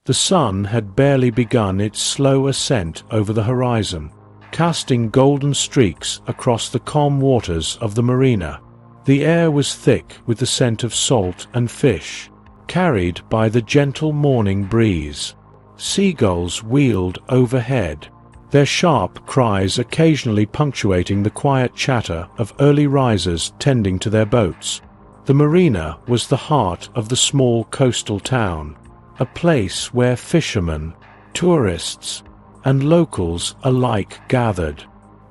The sun had barely begun its slow ascent over the horizon, casting golden streaks across the calm waters of the Marina. The air was thick with the scent of salt and fish, carried by the gentle morning breeze. Seagulls wheeled overhead, their sharp cries occasionally punctuating the quiet chatter of early risers tending to their boats. The Marina was the heart of the small coastal town, a place where fishermen, tourists, and locals alike gathered.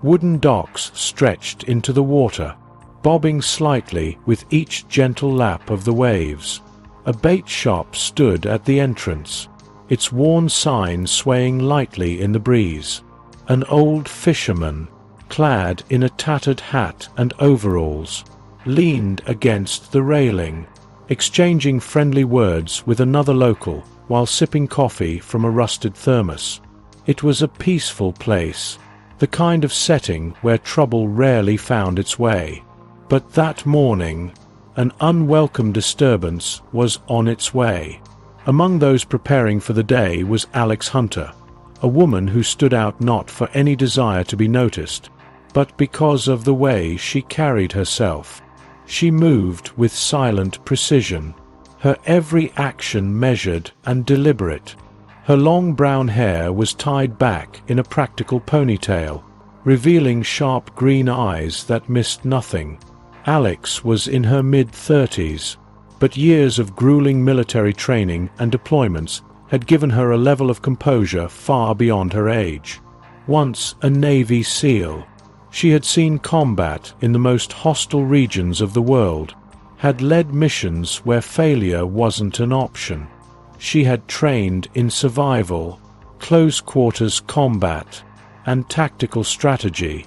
Wooden docks stretched into the water, bobbing slightly with each gentle lap of the waves. A bait shop stood at the entrance, its worn sign swaying lightly in the breeze. An old fisherman, clad in a tattered hat and overalls, leaned against the railing, exchanging friendly words with another local while sipping coffee from a rusted thermos. It was a peaceful place, the kind of setting where trouble rarely found its way. But that morning, an unwelcome disturbance was on its way. Among those preparing for the day was Alex Hunter, a woman who stood out not for any desire to be noticed, but because of the way she carried herself. She moved with silent precision, her every action measured and deliberate. Her long brown hair was tied back in a practical ponytail, revealing sharp green eyes that missed nothing. Alex was in her mid-30s, but years of grueling military training and deployments had given her a level of composure far beyond her age. Once a Navy SEAL, she had seen combat in the most hostile regions of the world, had led missions where failure wasn't an option. She had trained in survival, close-quarters combat, and tactical strategy,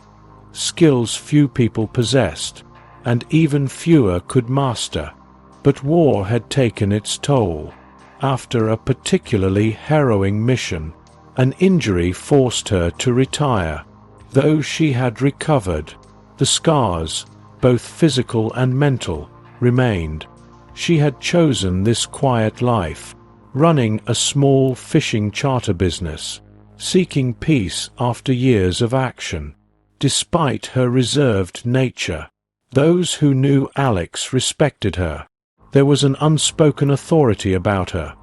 skills few people possessed, and even fewer could master. But war had taken its toll. After a particularly harrowing mission, an injury forced her to retire. Though she had recovered, the scars, both physical and mental, remained. She had chosen this quiet life, running a small fishing charter business, seeking peace after years of action. Despite her reserved nature, those who knew Alex respected her. There was an unspoken authority about her,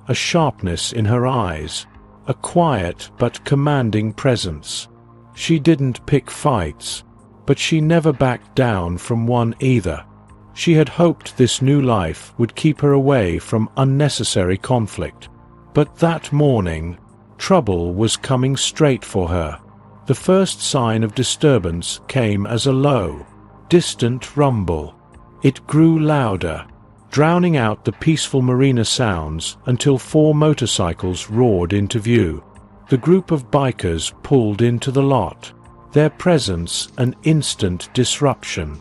a sharpness in her eyes, a quiet but commanding presence. She didn't pick fights, but she never backed down from one either. She had hoped this new life would keep her away from unnecessary conflict. But that morning, trouble was coming straight for her. The first sign of disturbance came as a low, distant rumble. It grew louder, drowning out the peaceful marina sounds until 4 motorcycles roared into view. The group of bikers pulled into the lot, their presence an instant disruption.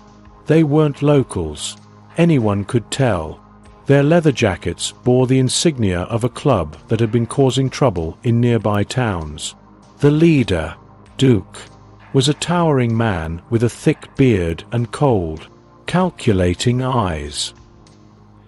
They weren't locals, anyone could tell. Their leather jackets bore the insignia of a club that had been causing trouble in nearby towns. The leader, Duke, was a towering man with a thick beard and cold, calculating eyes.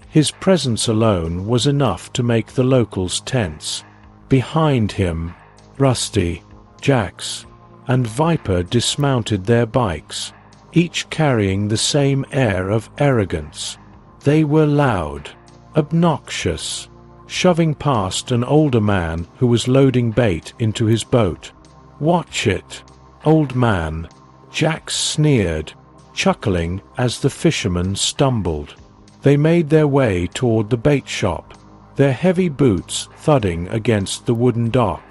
His presence alone was enough to make the locals tense. Behind him, Rusty, Jax, and Viper dismounted their bikes, each carrying the same air of arrogance. They were loud, obnoxious, shoving past an older man who was loading bait into his boat. "Watch it, old man," Jax sneered, chuckling as the fisherman stumbled. They made their way toward the bait shop, their heavy boots thudding against the wooden dock.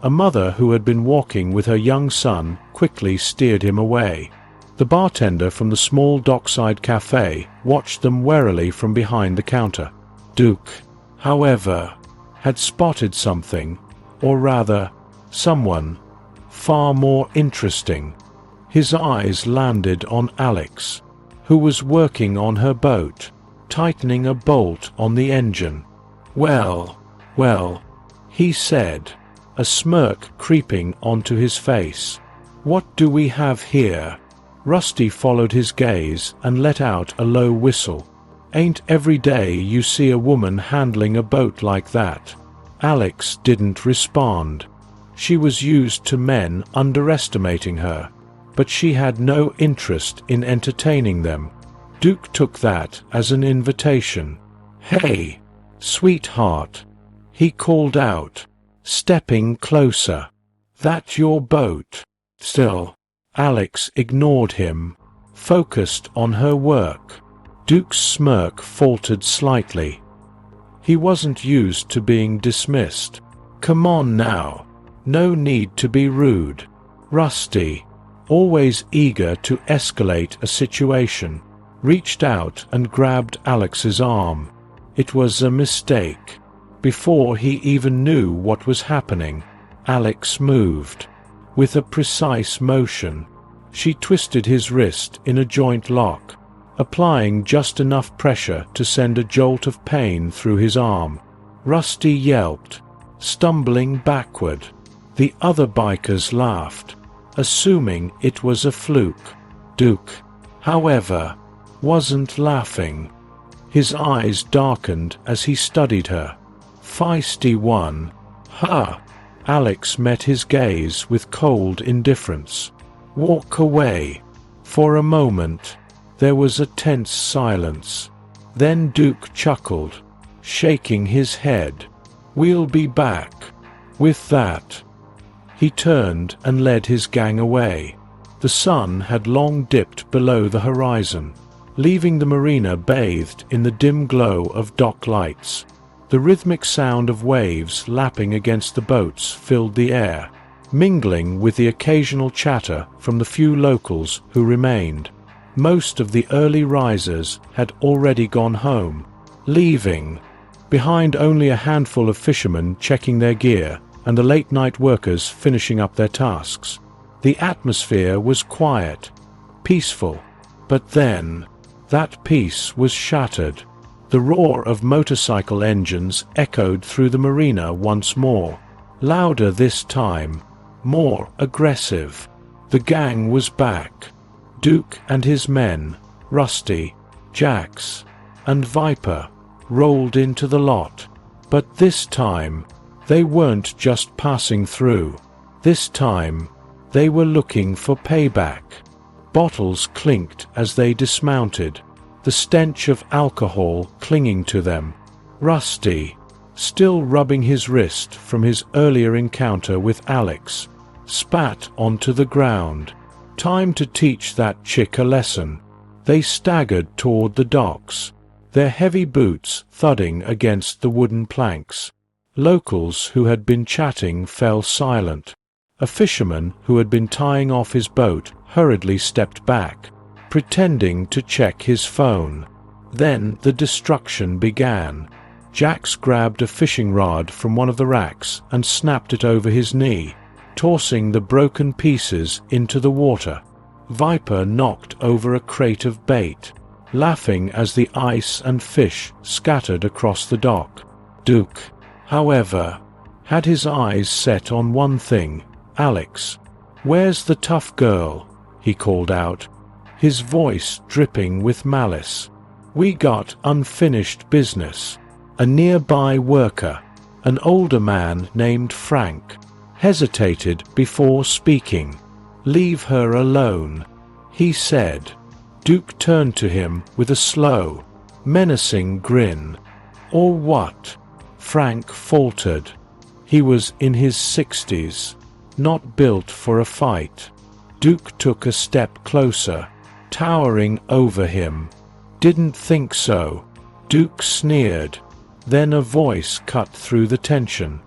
A mother who had been walking with her young son quickly steered him away. The bartender from the small dockside cafe watched them warily from behind the counter. Duke, however, had spotted something, or rather, someone, far more interesting. His eyes landed on Alex, who was working on her boat, tightening a bolt on the engine. Well, he said, a smirk creeping onto his face. "What do we have here?" Rusty followed his gaze and let out a low whistle. "Ain't every day you see a woman handling a boat like that." Alex didn't respond. She was used to men underestimating her, but she had no interest in entertaining them. Duke took that as an invitation. "Hey, sweetheart," he called out, stepping closer. "That your boat?" Still, Alex ignored him, focused on her work. Duke's smirk faltered slightly. He wasn't used to being dismissed. "Come on now. No need to be rude." Rusty, always eager to escalate a situation, reached out and grabbed Alex's arm. It was a mistake. Before he even knew what was happening, Alex moved. With a precise motion, she twisted his wrist in a joint lock, applying just enough pressure to send a jolt of pain through his arm. Rusty yelped, stumbling backward. The other bikers laughed, assuming it was a fluke. Duke, however, wasn't laughing. His eyes darkened as he studied her. "Feisty one, huh?" Alex met his gaze with cold indifference. "Walk away." For a moment, there was a tense silence. Then Duke chuckled, shaking his head. "We'll be back." With that, he turned and led his gang away. The sun had long dipped below the horizon, leaving the marina bathed in the dim glow of dock lights. The rhythmic sound of waves lapping against the boats filled the air, mingling with the occasional chatter from the few locals who remained. Most of the early risers had already gone home, leaving behind only a handful of fishermen checking their gear and the late-night workers finishing up their tasks. The atmosphere was quiet, peaceful, but then that peace was shattered. The roar of motorcycle engines echoed through the marina once more, louder this time, more aggressive. The gang was back. Duke and his men, Rusty, Jax, and Viper, rolled into the lot. But this time, they weren't just passing through. This time, they were looking for payback. Bottles clinked as they dismounted, the stench of alcohol clinging to them. Rusty, still rubbing his wrist from his earlier encounter with Alex, spat onto the ground. Time to teach that chick a lesson. They staggered toward the docks, their heavy boots thudding against the wooden planks. Locals who had been chatting fell silent. A fisherman who had been tying off his boat hurriedly stepped back, pretending to check his phone. Then the destruction began. Jax grabbed a fishing rod from one of the racks and snapped it over his knee, tossing the broken pieces into the water. Viper knocked over a crate of bait, laughing as the ice and fish scattered across the dock. Duke, however, had his eyes set on one thing: Alex. "Where's the tough girl?" he called out, his voice dripping with malice. "We got unfinished business." A nearby worker, an older man named Frank, hesitated before speaking. "Leave her alone," he said. Duke turned to him with a slow, menacing grin. "Or what?" Frank faltered. He was in his 60s, not built for a fight. Duke took a step closer, towering over him. "Didn't think so." Duke sneered. Then a voice cut through the tension.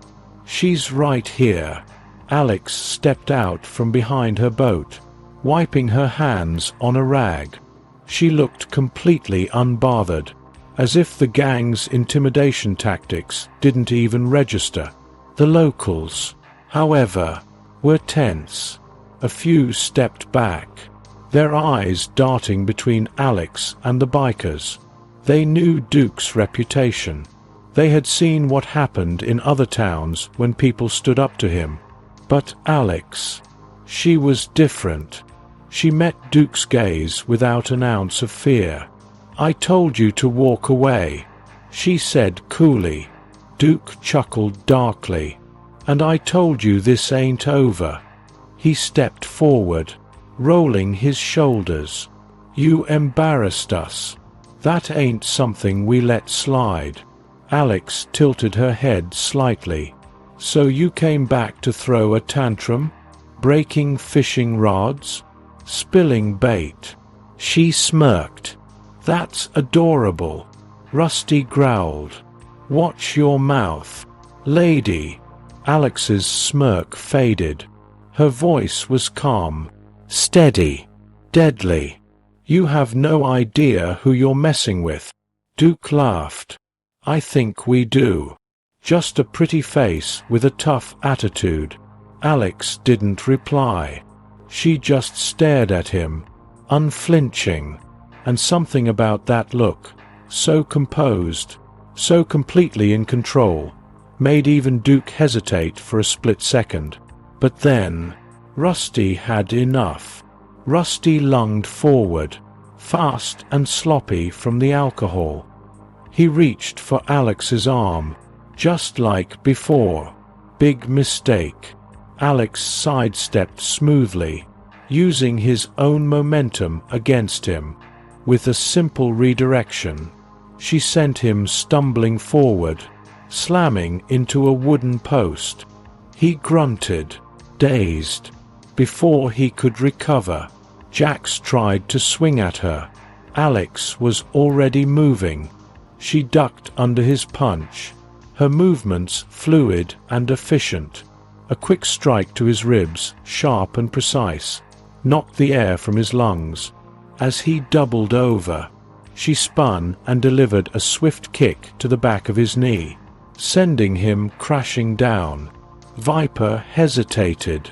"She's right here." Alex stepped out from behind her boat, wiping her hands on a rag. She looked completely unbothered, as if the gang's intimidation tactics didn't even register. The locals, however, were tense. A few stepped back, their eyes darting between Alex and the bikers. They knew Duke's reputation. They had seen what happened in other towns when people stood up to him. But Alex, she was different. She met Duke's gaze without an ounce of fear. "I told you to walk away," she said coolly. Duke chuckled darkly. "And I told you this ain't over." He stepped forward, rolling his shoulders. "You embarrassed us. That ain't something we let slide." Alex tilted her head slightly. "So you came back to throw a tantrum? Breaking fishing rods? Spilling bait?" She smirked. "That's adorable." Rusty growled. "Watch your mouth, lady." Alex's smirk faded. Her voice was calm, steady, deadly. "You have no idea who you're messing with." Duke laughed. "I think we do. Just a pretty face with a tough attitude." Alex didn't reply. She just stared at him, unflinching. And something about that look, so composed, so completely in control, made even Duke hesitate for a split second. But then, Rusty had enough. Rusty lunged forward, fast and sloppy from the alcohol. He reached for Alex's arm, just like before. Big mistake. Alex sidestepped smoothly, using his own momentum against him. With a simple redirection, she sent him stumbling forward, slamming into a wooden post. He grunted, dazed. Before he could recover, Jax tried to swing at her. Alex was already moving. She ducked under his punch, her movements fluid and efficient. A quick strike to his ribs, sharp and precise, knocked the air from his lungs. As he doubled over, she spun and delivered a swift kick to the back of his knee, sending him crashing down. Viper hesitated.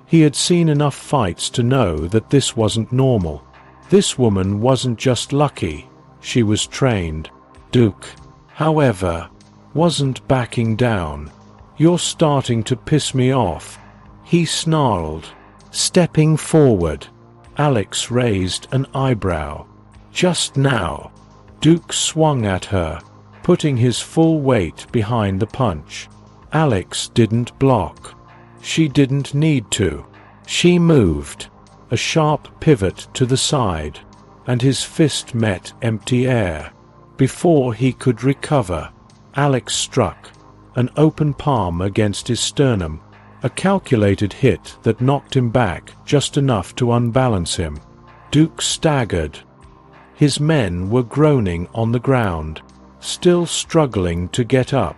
He had seen enough fights to know that this wasn't normal. This woman wasn't just lucky, she was trained. Duke, however, wasn't backing down. "You're starting to piss me off," he snarled, stepping forward. Alex raised an eyebrow. "Just now." Duke swung at her, putting his full weight behind the punch. Alex didn't block. She didn't need to. She moved, a sharp pivot to the side, and his fist met empty air. Before he could recover, Alex struck, an open palm against his sternum, a calculated hit that knocked him back just enough to unbalance him. Duke staggered. His men were groaning on the ground, still struggling to get up.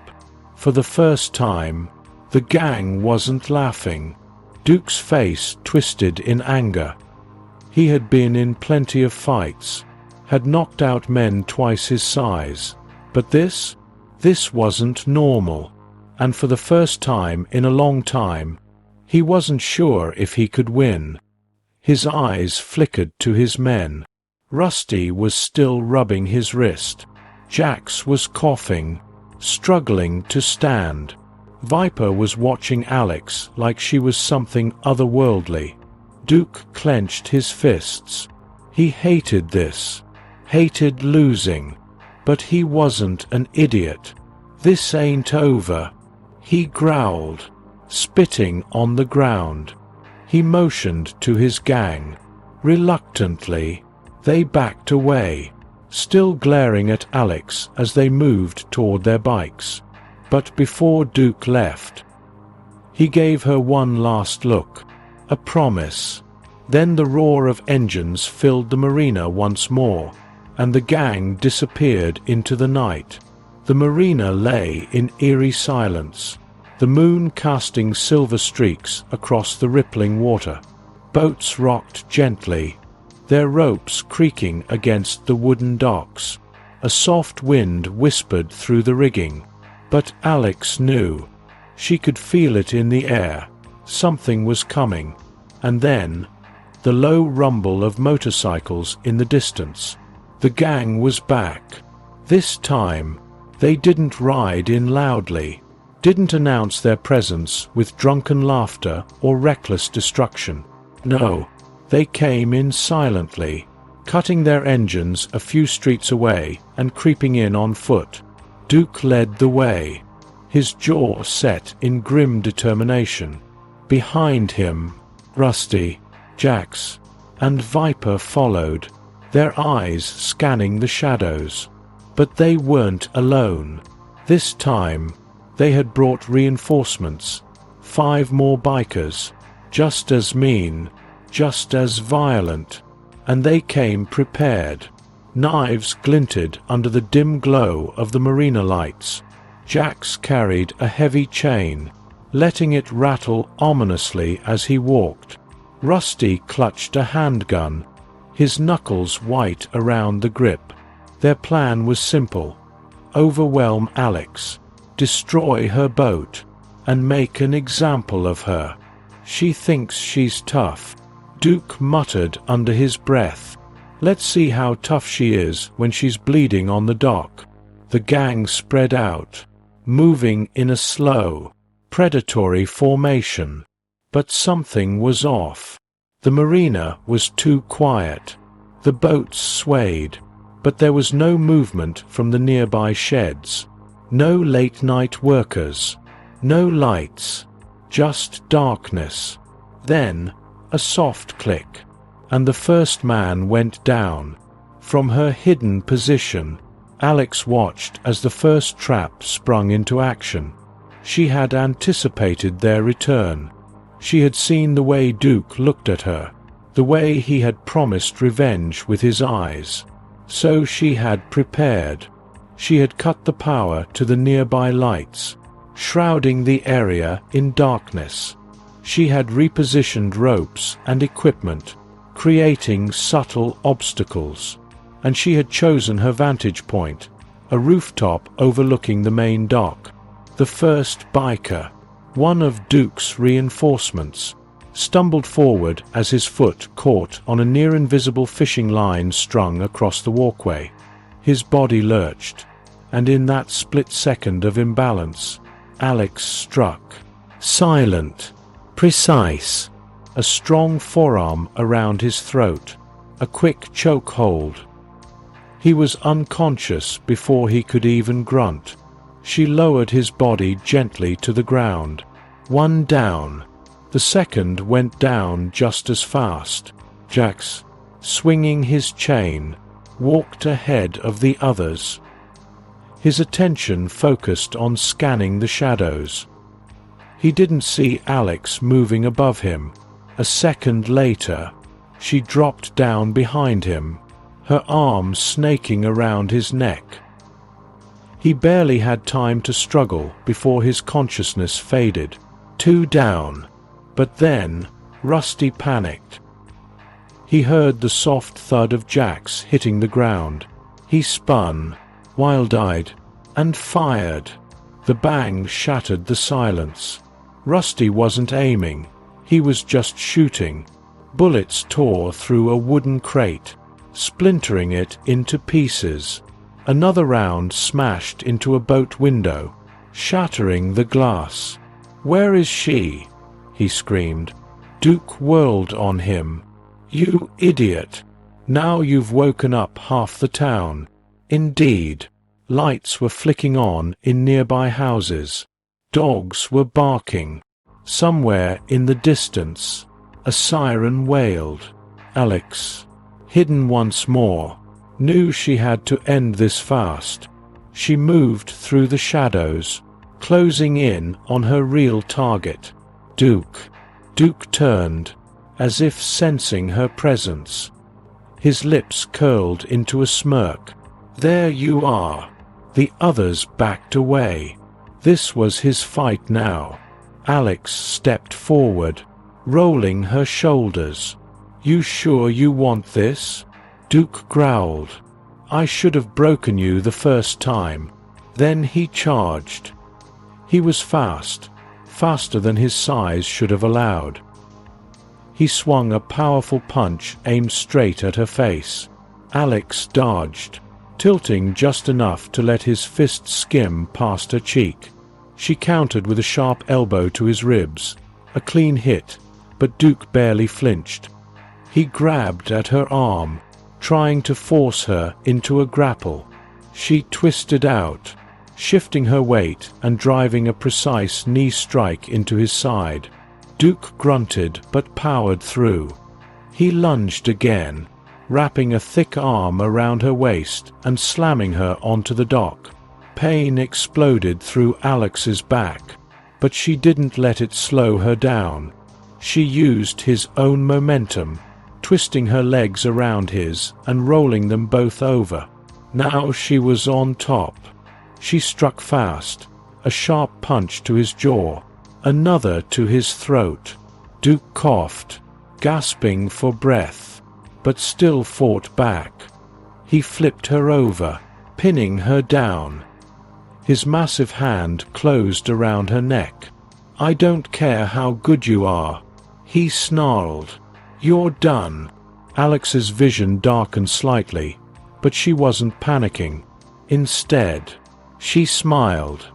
For the first time, the gang wasn't laughing. Duke's face twisted in anger. He had been in plenty of fights, had knocked out men twice his size, but this wasn't normal. And for the first time in a long time, he wasn't sure if he could win. His eyes flickered to his men. Rusty was still rubbing his wrist. Jax was coughing, struggling to stand. Viper was watching Alex like she was something otherworldly. Duke clenched his fists. He hated this, hated losing. But he wasn't an idiot. "This ain't over," he growled, spitting on the ground. He motioned to his gang. Reluctantly, they backed away, still glaring at Alex as they moved toward their bikes. But before Duke left, he gave her one last look, a promise. Then the roar of engines filled the marina once more, and the gang disappeared into the night. The marina lay in eerie silence, the moon casting silver streaks across the rippling water. Boats rocked gently, their ropes creaking against the wooden docks. A soft wind whispered through the rigging. But Alex knew. She could feel it in the air. Something was coming. And then, the low rumble of motorcycles in the distance. The gang was back. This time, they didn't ride in loudly, didn't announce their presence with drunken laughter or reckless destruction. No, they came in silently, cutting their engines a few streets away and creeping in on foot. Duke led the way, his jaw set in grim determination. Behind him, Rusty, Jax, and Viper followed, their eyes scanning the shadows. But they weren't alone. This time, they had brought reinforcements. 5 more bikers, just as mean, just as violent, and they came prepared. Knives glinted under the dim glow of the marina lights. Jax carried a heavy chain, letting it rattle ominously as he walked. Rusty clutched a handgun, his knuckles white around the grip. Their plan was simple: overwhelm Alex, destroy her boat, and make an example of her. She thinks she's tough, Duke muttered under his breath. Let's see how tough she is when she's bleeding on the dock. The gang spread out, moving in a slow, predatory formation. But something was off. The marina was too quiet. The boats swayed, but there was no movement from the nearby sheds. No late-night workers. No lights. Just darkness. Then, a soft click, and the first man went down. From her hidden position, Alex watched as the first trap sprung into action. She had anticipated their return. She had seen the way Duke looked at her, the way he had promised revenge with his eyes. So she had prepared. She had cut the power to the nearby lights, shrouding the area in darkness. She had repositioned ropes and equipment, creating subtle obstacles. And she had chosen her vantage point, a rooftop overlooking the main dock. The first biker, one of Duke's reinforcements, stumbled forward as his foot caught on a near-invisible fishing line strung across the walkway. His body lurched, and in that split second of imbalance, Alex struck. Silent, precise, a strong forearm around his throat, a quick choke hold. He was unconscious before he could even grunt. She lowered his body gently to the ground. One down. The second went down just as fast. Jax, swinging his chain, walked ahead of the others. His attention focused on scanning the shadows. He didn't see Alex moving above him. A second later, she dropped down behind him, her arms snaking around his neck. He barely had time to struggle before his consciousness faded. 2 down. But then, Rusty panicked. He heard the soft thud of Jax hitting the ground. He spun, wild-eyed, and fired. The bang shattered the silence. Rusty wasn't aiming. He was just shooting. Bullets tore through a wooden crate, splintering it into pieces. Another round smashed into a boat window, shattering the glass. "Where is she?" he screamed. Duke whirled on him. "You idiot! Now you've woken up half the town." Indeed, lights were flicking on in nearby houses. Dogs were barking. Somewhere in the distance, a siren wailed. Alex, hidden once more, knew she had to end this fast. She moved through the shadows, closing in on her real target. Duke. Duke turned, as if sensing her presence. His lips curled into a smirk. "There you are." The others backed away. This was his fight now. Alex stepped forward, rolling her shoulders. "You sure you want this?" Duke growled. "I should have broken you the first time." Then he charged. He was fast, faster than his size should have allowed. He swung a powerful punch aimed straight at her face. Alex dodged, tilting just enough to let his fist skim past her cheek. She countered with a sharp elbow to his ribs. A clean hit, but Duke barely flinched. He grabbed at her arm, trying to force her into a grapple. She twisted out, shifting her weight and driving a precise knee strike into his side. Duke grunted but powered through. He lunged again, wrapping a thick arm around her waist and slamming her onto the dock. Pain exploded through Alex's back, but she didn't let it slow her down. She used his own momentum, twisting her legs around his and rolling them both over. Now she was on top. She struck fast, a sharp punch to his jaw, another to his throat. Duke coughed, gasping for breath, but still fought back. He flipped her over, pinning her down. His massive hand closed around her neck. "I don't care how good you are," he snarled. "You're done." Alex's vision darkened slightly, but she wasn't panicking. Instead, she smiled,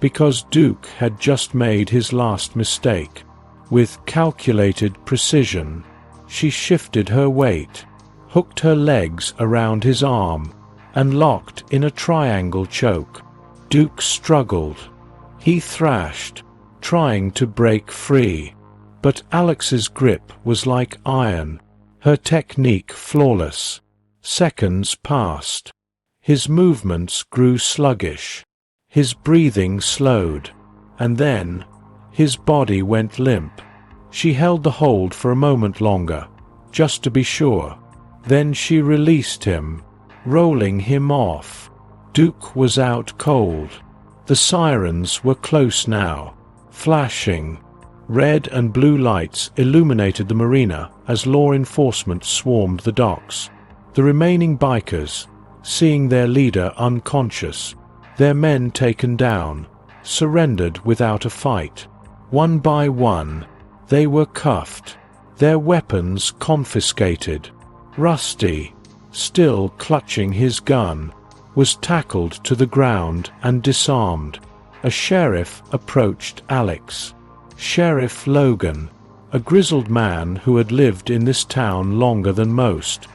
because Duke had just made his last mistake. With calculated precision, she shifted her weight, hooked her legs around his arm, and locked in a triangle choke. Duke struggled. He thrashed, trying to break free. But Alex's grip was like iron, her technique flawless. Seconds passed. His movements grew sluggish. His breathing slowed. And then, his body went limp. She held the hold for a moment longer, just to be sure. Then she released him, rolling him off. Duke was out cold. The sirens were close now, flashing. Red and blue lights illuminated the marina as law enforcement swarmed the docks. The remaining bikers, seeing their leader unconscious, their men taken down, surrendered without a fight. One by one, they were cuffed, their weapons confiscated. Rusty, still clutching his gun, was tackled to the ground and disarmed. A sheriff approached Alex. Sheriff Logan, a grizzled man who had lived in this town longer than most.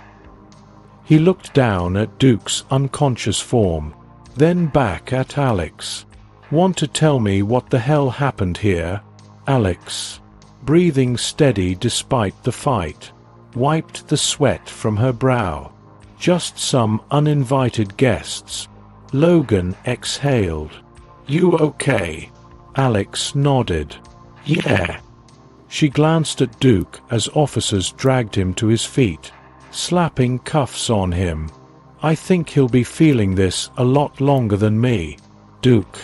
He looked down at Duke's unconscious form, then back at Alex. "Want to tell me what the hell happened here?" Alex, breathing steady despite the fight, wiped the sweat from her brow. "Just some uninvited guests." Logan exhaled. "You okay?" Alex nodded. "Yeah." She glanced at Duke as officers dragged him to his feet, slapping cuffs on him. "I think he'll be feeling this a lot longer than me." Duke,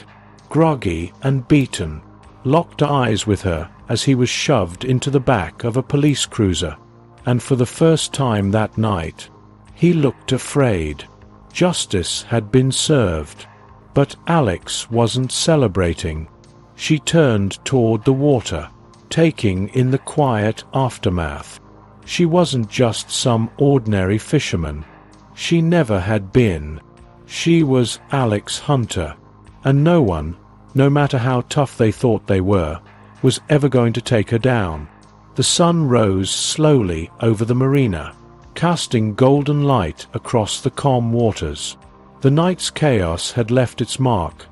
groggy and beaten, locked eyes with her as he was shoved into the back of a police cruiser. And for the first time that night, he looked afraid. Justice had been served. But Alex wasn't celebrating. She turned toward the water, taking in the quiet aftermath. She wasn't just some ordinary fisherman. She never had been. She was Alex Hunter, and no one, no matter how tough they thought they were, was ever going to take her down. The sun rose slowly over the marina, casting golden light across the calm waters. The night's chaos had left its mark: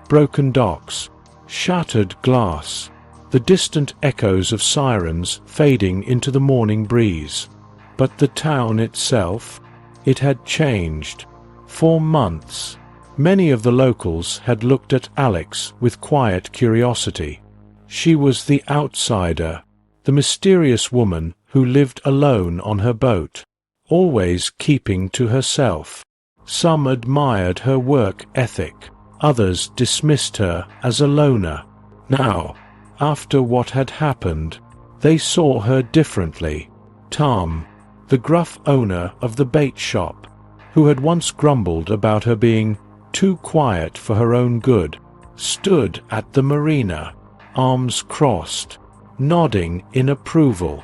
broken docks, shattered glass, the distant echoes of sirens fading into the morning breeze. But the town itself, it had changed. For months, many of the locals had looked at Alex with quiet curiosity. She was the outsider, the mysterious woman who lived alone on her boat, always keeping to herself. Some admired her work ethic, others dismissed her as a loner. Now, after what had happened, they saw her differently. Tom, the gruff owner of the bait shop, who had once grumbled about her being too quiet for her own good, stood at the marina, arms crossed, nodding in approval.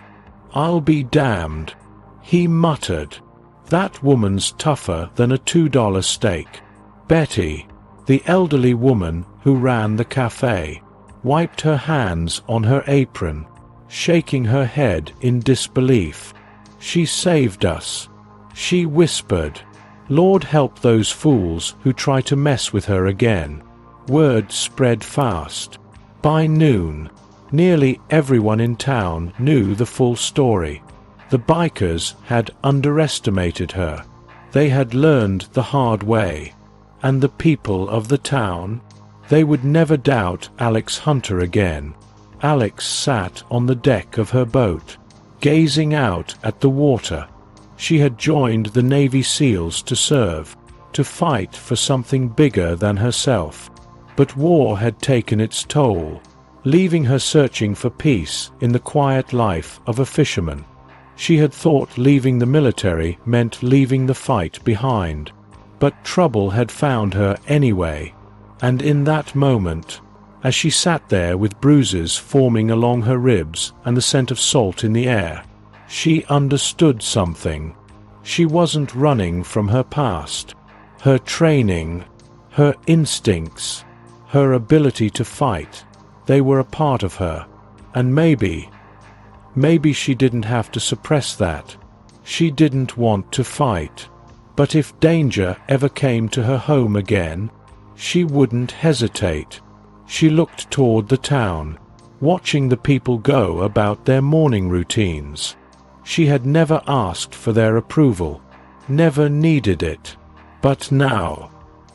"I'll be damned," he muttered. "That woman's tougher than a $2 steak." Betty, the elderly woman who ran the cafe, wiped her hands on her apron, shaking her head in disbelief. "She saved us," she whispered. "Lord help those fools who try to mess with her again." Word spread fast. By noon, nearly everyone in town knew the full story. The bikers had underestimated her. They had learned the hard way. And the people of the town, they would never doubt Alex Hunter again. Alex sat on the deck of her boat, gazing out at the water. She had joined the Navy SEALs to serve, to fight for something bigger than herself. But war had taken its toll, leaving her searching for peace in the quiet life of a fisherman. She had thought leaving the military meant leaving the fight behind. But trouble had found her anyway, and in that moment, as she sat there with bruises forming along her ribs and the scent of salt in the air, she understood something. She wasn't running from her past. Her training, her instincts, her ability to fight, they were a part of her. And maybe she didn't have to suppress that. She didn't want to fight. But if danger ever came to her home again, she wouldn't hesitate. She looked toward the town, watching the people go about their morning routines. She had never asked for their approval, never needed it. But now,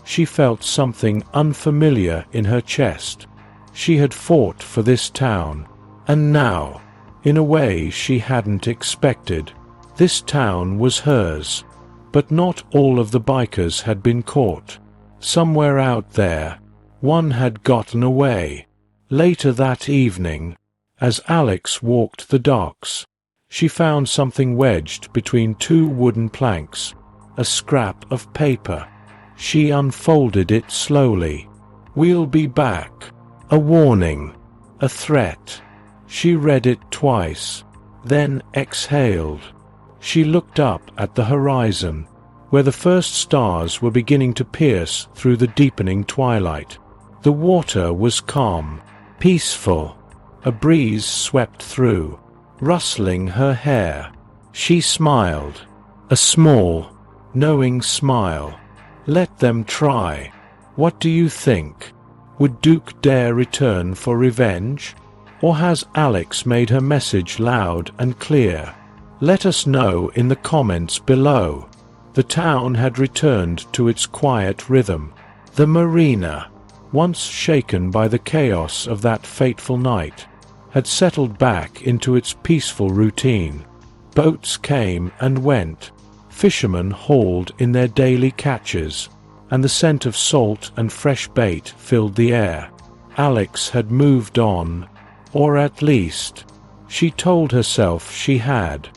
she felt something unfamiliar in her chest. She had fought for this town, and now, in a way she hadn't expected, this town was hers. But not all of the bikers had been caught. Somewhere out there, one had gotten away. Later that evening, as Alex walked the docks, she found something wedged between two wooden planks, a scrap of paper. She unfolded it slowly. "We'll be back." A warning, a threat. She read it twice, then exhaled. She looked up at the horizon, where the first stars were beginning to pierce through the deepening twilight. The water was calm, peaceful. A breeze swept through, rustling her hair. She smiled, a small, knowing smile. Let them try. What do you think? Would Duke dare return for revenge? Or has Alex made her message loud and clear? Let us know in the comments below. The town had returned to its quiet rhythm. The Marina, once shaken by the chaos of that fateful night, had settled back into its peaceful routine. Boats came and went. Fishermen hauled in their daily catches, and the scent of salt and fresh bait filled the air. Alex had moved on, or at least, she told herself she had.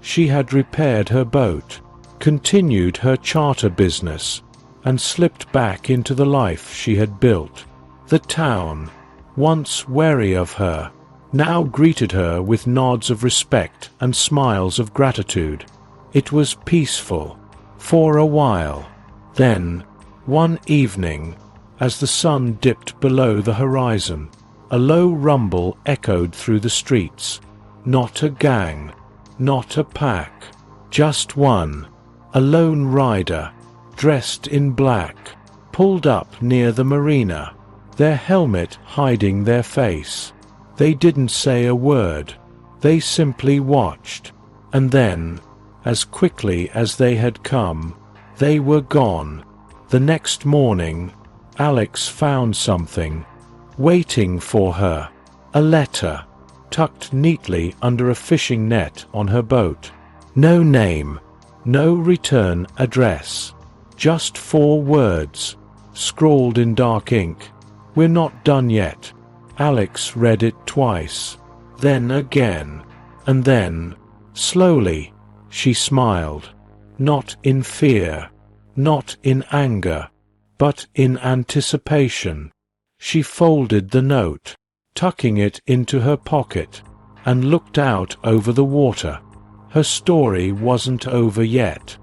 She had repaired her boat, continued her charter business, and slipped back into the life she had built. The town, once wary of her, now greeted her with nods of respect and smiles of gratitude. It was peaceful, for a while. Then, one evening, as the sun dipped below the horizon, a low rumble echoed through the streets. Not a gang, not a pack, just one. A lone rider, dressed in black, pulled up near the marina, their helmet hiding their face. They didn't say a word. They simply watched. And then, as quickly as they had come, they were gone. The next morning, Alex found something waiting for her. A letter, tucked neatly under a fishing net on her boat. No name, no return address. Just 4 words, scrawled in dark ink. "We're not done yet." Alex read it twice, then again, and then, slowly, she smiled. Not in fear, not in anger, but in anticipation. She folded the note, tucking it into her pocket, and looked out over the water. Her story wasn't over yet.